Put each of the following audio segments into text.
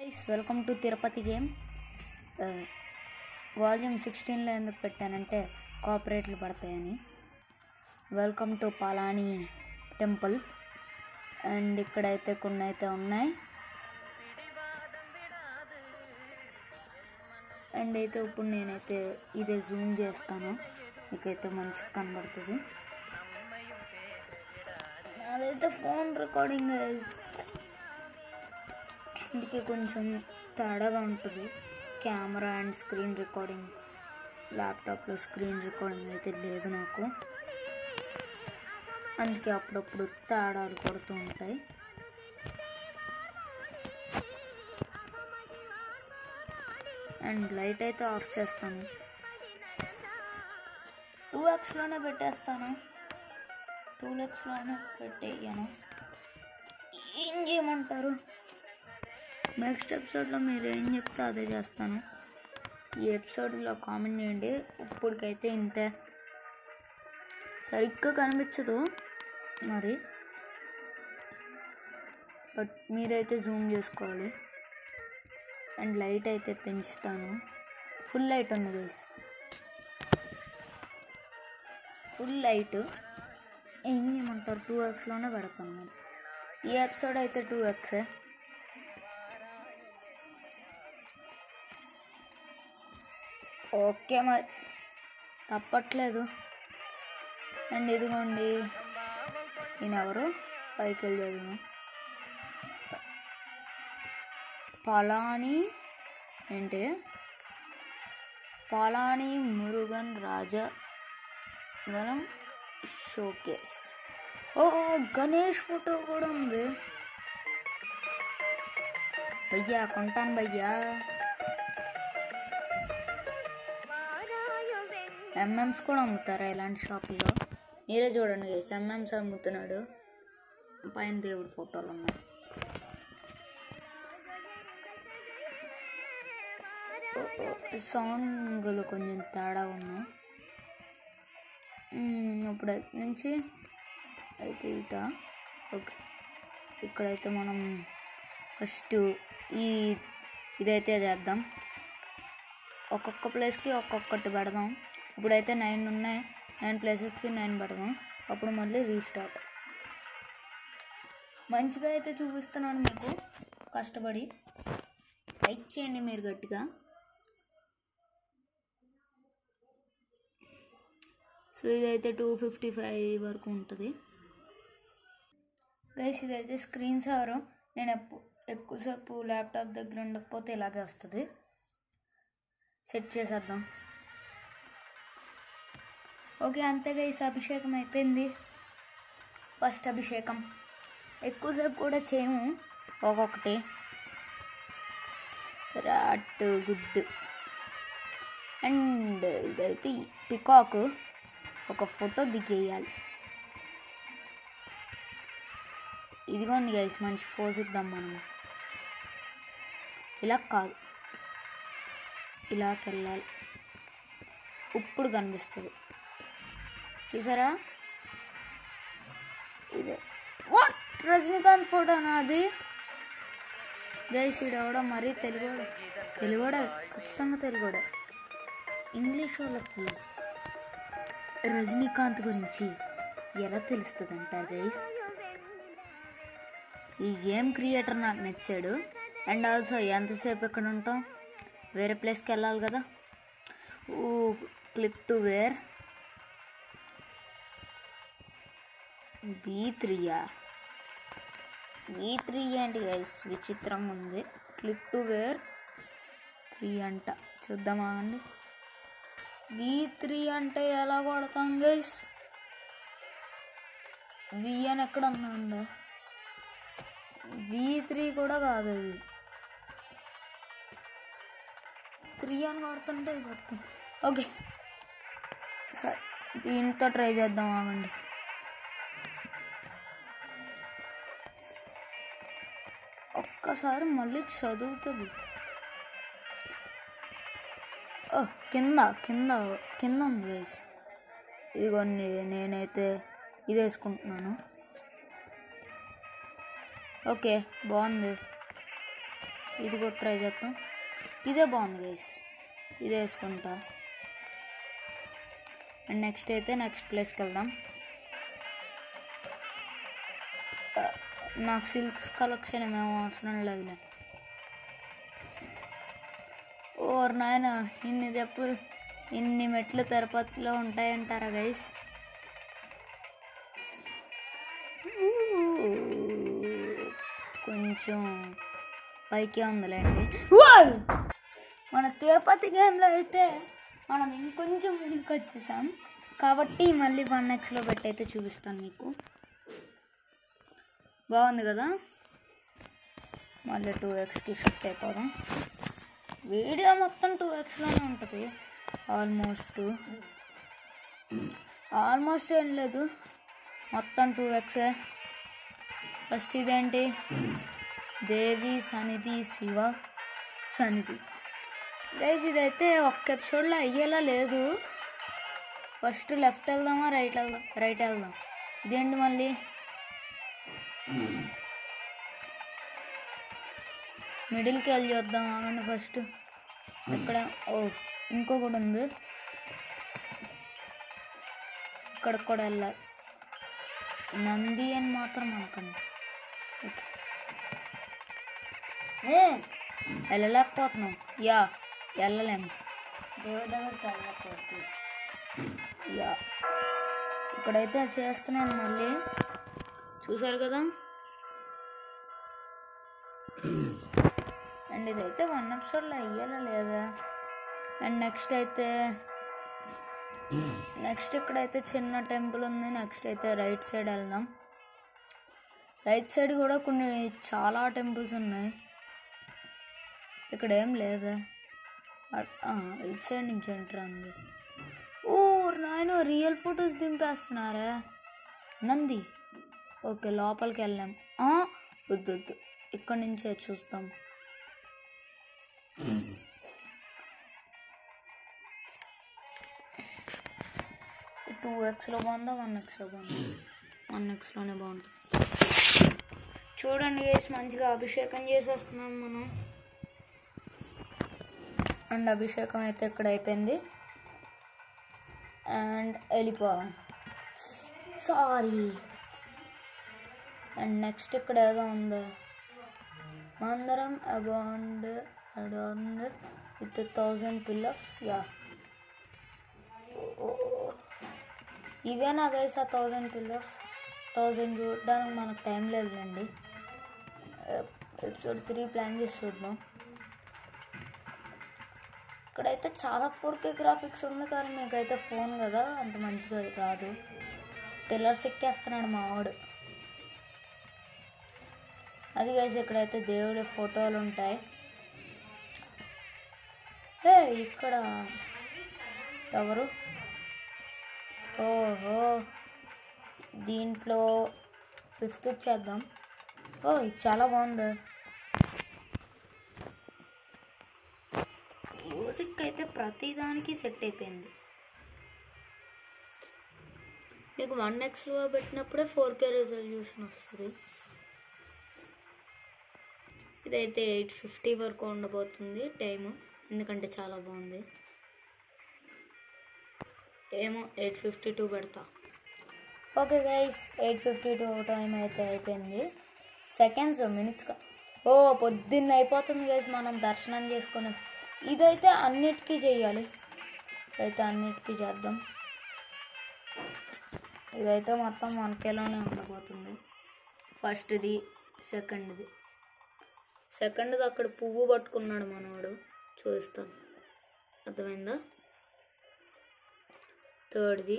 Welcome to Tirupati game. Volume 16లో ఎందుకు పెట్టానంటే కాపరేట్లు పడతాయని. Welcome to Palani temple. And ఇక్కడైతే కొన్ని అయితే ఉన్నాయి. అండ్ అయితే ఇప్పుడు నేనైతే ఇదే జూమ్ చేస్తాను, మీకైతే మంచిగా కనబడుతుంది. అదైతే ఫోన్ రికార్డింగ్, అందుకే కొంచెం తేడాగా ఉంటుంది. కెమెరా అండ్ స్క్రీన్ రికార్డింగ్, ల్యాప్టాప్లో స్క్రీన్ రికార్డింగ్ అయితే లేదు నాకు, అందుకే అప్పుడప్పుడు తేడాలు కొడుతూ ఉంటాయి. అండ్ లైట్ అయితే ఆఫ్ చేస్తాను, 2xలోనే పెట్టేస్తాను, 2xలోనే పెట్టేయను. ఏం చేయమంటారు? నెక్స్ట్ ఎపిసోడ్లో మీరు ఏం చెప్తే అదే చేస్తాను. ఈ ఎపిసోడ్లో కామెంట్ చేయండి. ఇప్పటికైతే ఇంతే, సరిగ్గా కనిపించదు మరి, బట్ మీరైతే జూమ్ చేసుకోవాలి. అండ్ లైట్ అయితే పెంచుతాను. ఫుల్ లైట్ ఉంది గైస్, ఫుల్ లైట్. ఏం చేయమంటారు? 2xలోనే పెడతాను మరి. ఈ ఎపిసోడ్ అయితే 2x. ఓకే మరి, తప్పట్లేదు. అండ్ ఇదిగోండి, నేనెవరు పైకి వెళ్ళేది పాలాని ఏంటి, పాలాని మురుగన్ రాజగలం షోకేస్. ఓ గణేష్ ఫోటో కూడా ఉంది భయ్యా, కొంటాను భయ్యా. ఎంఎంస్ కూడా అమ్ముతారా ఇలాంటి షాపుల్లో? మీరే చూడండి గైస్, ఎంఎంస్ అమ్ముతున్నాడు, పైన దేవుడి ఫోటోలు ఉన్నాయి. సౌండ్లు కొంచెం తేడా ఉన్నాయి. ఇప్పుడు నుంచి అయితే ఓకే, ఇక్కడైతే మనం ఫస్ట్ ఇదైతే చేద్దాం. ఒక్కొక్క ప్లేస్కి ఒక్కొక్కటి పెడదాం. ఇప్పుడైతే 9 ఉన్నాయి, 9 ప్లేసెస్కి 9 పెడదాం. అప్పుడు మళ్ళీ రీస్టార్ట్. మంచిగా అయితే చూపిస్తున్నాను మీకు, కష్టపడి. లైక్ చేయండి మీరు గట్టిగా. సో ఇదైతే 255 వరకు ఉంటుంది గైస్. ఇదైతే స్క్రీన్ సేవర్. నేను ఎక్కువసేపు ల్యాప్టాప్ దగ్గర ఉండకపోతే ఇలాగే వస్తుంది. సెట్ చేసేద్దాం. ఓకే, అంతే గైస్, అభిషేకం అయిపోయింది. ఫస్ట్ అభిషేకం. ఎక్కువసేపు కూడా చేయము, ఒక్కొక్కటి. Rat good. అండ్ ఇదైతే పికాక్, ఒక ఫోటో దిగేయాలి. ఇదిగోండి గైస్, మంచి పోజ్ ఇద్దాం మనం. ఇలా కాదు, ఇలాకి వెళ్ళాలి. ఇప్పుడు కనిపిస్తుంది చూసారా? ఇదే వాట్, రజనీకాంత్ ఫోటోనా అది? గైస్ ఈడెవడో మరీ తెలుగోడే, ఖచ్చితంగా తెలుగోడే. ఇంగ్లీష్ వాళ్ళకి రజనీకాంత్ గురించి ఎలా తెలుస్తుంది అంటారు గైస్? ఈ గేమ్ క్రియేటర్ నాకు నచ్చాడు. అండ్ ఆల్సో ఎంతసేపు ఎక్కడ ఉంటాం, వేరే ప్లేస్కి వెళ్ళాలి కదా. క్లిక్ టు వేర్ V3 ఏంటి గైస్, విచిత్రంగా ఉంది. క్లిక్ టు వేర్ 3 అంట, చూద్దామా అండి. V3 అంటే ఎలా కొడతాం గైస్? V అని ఎక్కడ ఉందా? V3 కూడా కాదు, అది 3 అని కొడుతుంటే ఇది వస్తుంది. ఓకే సరే, దీంతో ట్రై చేద్దాం, ఆగండి. ఒక్కసారి మళ్ళీ చదువుతుంది. కింద ఉంది గైస్. ఇదిగోండి, నేనైతే ఇది వేసుకుంటున్నాను. ఓకే బాగుంది. ఇది కూడా ట్రై చేద్దాం. ఇదే బాగుంది గైస్, ఇదే వేసుకుంటా. అండ్ నెక్స్ట్ అయితే నెక్స్ట్ ప్లేస్కి వెళ్దాం. నాకు సిల్క్స్ కలెక్షన్ ఏమేమో అవసరం లేదులే. ఓర్ నాయన, ఇన్ని మెట్లు తిరుపతిలో ఉంటాయంటారా గైస్? కొంచెం పైకి ఉందిలేండి. మన తిరుపతి గేమ్లో అయితే మనం ఇంకొంచెం ముందుకు వచ్చేసాం కాబట్టి మళ్ళీ 1xలో పెట్టి అయితే చూపిస్తాను మీకు. బాగుంది కదా? మళ్ళీ 2xకి షిఫ్ట్ అయిపోదాం. వీడియో మొత్తం 2xలోనే ఉంటుంది. ఆల్మోస్ట్ ఏం లేదు, మొత్తం 2xే. ఫస్ట్ ఇదేంటి? దేవి సన్నిధి, శివ సన్నిధి. గైస్ ఇదైతే ఒక్క ఎపిసోడ్లో అయ్యేలా లేదు. ఫస్ట్ లెఫ్ట్ వెళ్దామా రైట్ వెళ్దాం. ఇదేంటి మళ్ళీ? మిడిల్కి వెళ్ళి చూద్దాం ఆగండి. ఫస్ట్ ఇక్కడ ఇంకొకటి ఉంది, ఇక్కడ కూడా వెళ్ళాలి. నంది అని మాత్రం అనుకోండి. ఓకే, వెళ్ళలేకపోతున్నాం. వెళ్ళలేము. దేవుడి దగ్గరికి వెళ్ళకపోతుంది. ఇక్కడైతే చేస్తున్నాను మళ్ళీ. చూసారు కదా? అండ్ ఇదైతే 1 ఎపిసోడ్లో అయ్యేలా లేదా? అండ్ నెక్స్ట్ ఇక్కడైతే చిన్న టెంపుల్ ఉంది. నెక్స్ట్ అయితే రైట్ సైడ్ వెళ్దాం. రైట్ సైడ్ కూడా చాలా టెంపుల్స్ ఉన్నాయి. ఇక్కడ ఏం లేదా? ఇటు సైడ్ నుంచి ఎంటర్ ఉంది. ఓ నాయన, రియల్ ఫొటోస్ దింపేస్తున్నారా? నంది. ఓకే, లోపలికి వెళ్ళాం. వద్దు, ఇక్కడ నుంచే చూస్తాం. 2xలో బాగుందా 1xలో బాగుందా? 1xలోనే బాగుంటుంది. చూడండి వేసి మంచిగా అభిషేకం చేసేస్తున్నాం మనం. అండ్ అభిషేకం అయితే ఇక్కడ అయిపోయింది. అండ్ వెళ్ళిపోవాలి. సారీ. అండ్ నెక్స్ట్ ఇక్కడ ఏదో ఉంది, మందిరం అడోర్న్డ్ విత్ 1000 పిల్లర్స్. ఇవేనా గైస్ ఆ 1000 పిల్లర్స్? 1000 చూడడానికి మనకు టైం లేదులేండి. ఎపిసోడ్ 3 ప్లాన్ చేసి చూద్దాం. ఇక్కడైతే చాలా 4K గ్రాఫిక్స్ ఉంది, కానీ మీకైతే ఫోన్ కదా అంత మంచిగా రాదు. పిల్లర్స్ ఎక్కేస్తున్నాడు మా వాడు. అది గైస్ ఇక్కడైతే దేవుడి ఫోటోలు ఉంటాయి. ఇక్కడ ఎవరు? ఓహో, దీంట్లో 5th ఇచ్చేద్దాం. ఇది చాలా బాగుంది. మ్యూజిక్ అయితే ప్రతిదానికి సెట్ అయిపోయింది. మీకు 1xలో పెట్టినప్పుడే 4K రెజల్యూషన్ వస్తుంది. ఇదైతే 850 వరకు ఉండబోతుంది టైము, ఎందుకంటే చాలా బాగుంది. ఏమో 852 పెడతా. ఓకే గైస్, 852 టైం అయితే అయిపోయింది. సెకండ్స్ మినిట్స్గా పొద్దున్న అయిపోతుంది గైస్ మనం దర్శనం చేసుకుని. ఇదైతే అన్నిటికీ చేయాలి. ఇదైతే అన్నిటికీ చేద్దాం. ఇదైతే మొత్తం 1Kలోనే ఉండబోతుంది. ఫస్ట్ది, సెకండ్ది అక్కడ పువ్వు పట్టుకున్నాడు మనవాడు, చూస్తాం. అర్థమైందా? థర్డ్ది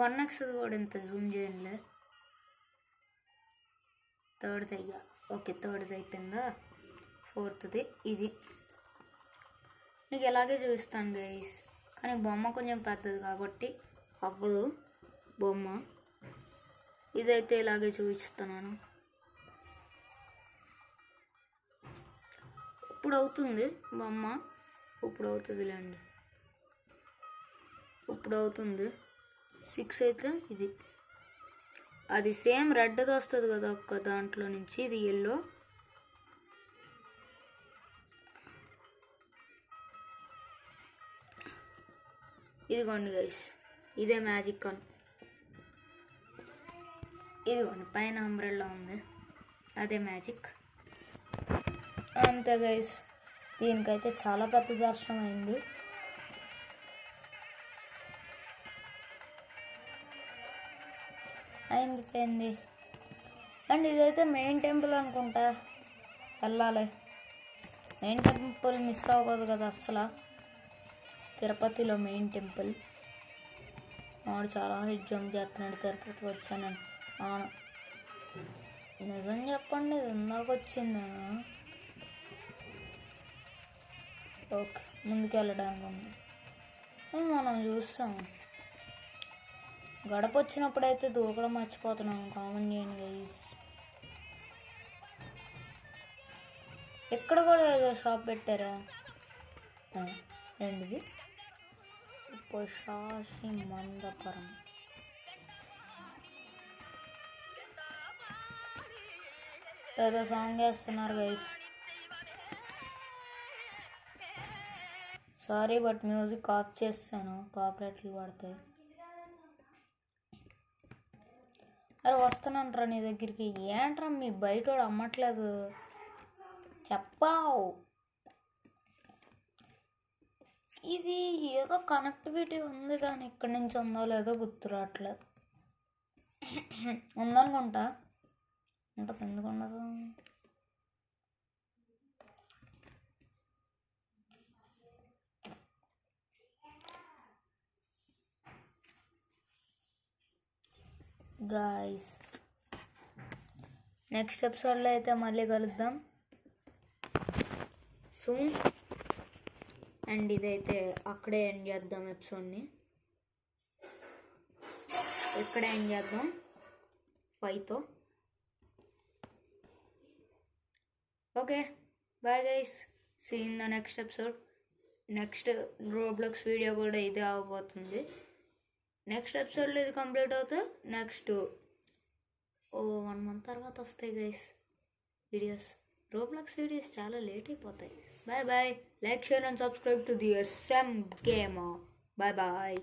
1x కూడా ఇంత జూమ్ చేయండి. థర్డ్ది అయ్యా. ఓకే, థర్డ్ది అయిపోయిందా? ఫోర్త్ది ఇది. మీకు ఎలాగే చూపిస్తాను గైస్, కానీ బొమ్మ కొంచెం పెద్దది కాబట్టి అవ్వదు బొమ్మ. ఇదైతే ఇలాగే చూపిస్తున్నాను. ఇప్పుడు అవుతుంది బొమ్మ, ఇప్పుడు అవుతుందిలేండి. ఇప్పుడు అవుతుంది 6 అయితే ఇది. అది సేమ్ రెడ్ది వస్తుంది కదా ఒక దాంట్లో నుంచి, ఇది ఎల్లో. ఇదిగోండి గైస్, ఇదే మ్యాజిక్ కాన్. ఇదిగోండి పైన అంబ్రెల్లా ఉంది, అదే మ్యాజిక్. అంతే గైస్, దీనికైతే చాలా పెద్ద దర్శనం అయింది. అయిపోయింది. అండ్ ఇదైతే మెయిన్ టెంపుల్ అనుకుంటా, వెళ్ళాలి. మెయిన్ టెంపుల్ మిస్ అవ్వకూడదు కదా అస్సలు. తిరుపతిలో మెయిన్ టెంపుల్. వాడు చాలా హైట్ జంప్ చేస్తున్నాడు. తిరుపతికి వచ్చానని నిజం చెప్పండి, ఇది ఇందాక వచ్చిందేనా? ఓకే, ముందుకు వెళ్ళడానికి ఉంది, మనం చూస్తాం. గడప వచ్చినప్పుడైతే దూకడం మర్చిపోతున్నాను, కామెంట్ చేయండి గైస్. ఎక్కడ కూడా ఏదో షాప్ పెట్టారా? ఏంటిది? పుషాసి మందపురం. ఏదో సాంగ్ వేస్తున్నారు guys. Sorry but music of చేస్తాను, కాపీరైట్లు పడతాయి. అరే వస్తానంట్రా నీ దగ్గరికి. ఏంట్రా మీ బయటోడు అమ్మట్లేదు చెప్పావు. ఇది ఏదో కనెక్టివిటీ ఉంది కానీ ఇక్కడి నుంచి ఉందో లేదో గుర్తురావట్లేదు. ఉందనుకుంటా, ఉంటుంది. ఎందుకు ఉండదు? గాయ్స్, నెక్స్ట్ ఎపిసోడ్లో అయితే మళ్ళీ కలుద్దాం సూన్. అండ్ ఇదైతే అక్కడే ఎండ్ చేద్దాం ఎపిసోడ్ని. ఇక్కడే ఎండ్ చేద్దాం 5తో. Okay, bye guys, see in the next episode. Next Roblox video కూడా ఇదే అవ్వబోతుంది. నెక్స్ట్ ఎపిసోడ్లో ఇది కంప్లీట్ అవుతే నెక్స్ట్ 1 month తర్వాత వస్తాయి గైస్ వీడియోస్. రోబ్లాక్స్ వీడియోస్ చాలా లేట్ అయిపోతాయి. Bye bye. Like, share and subscribe to the SM Gamer. Bye bye.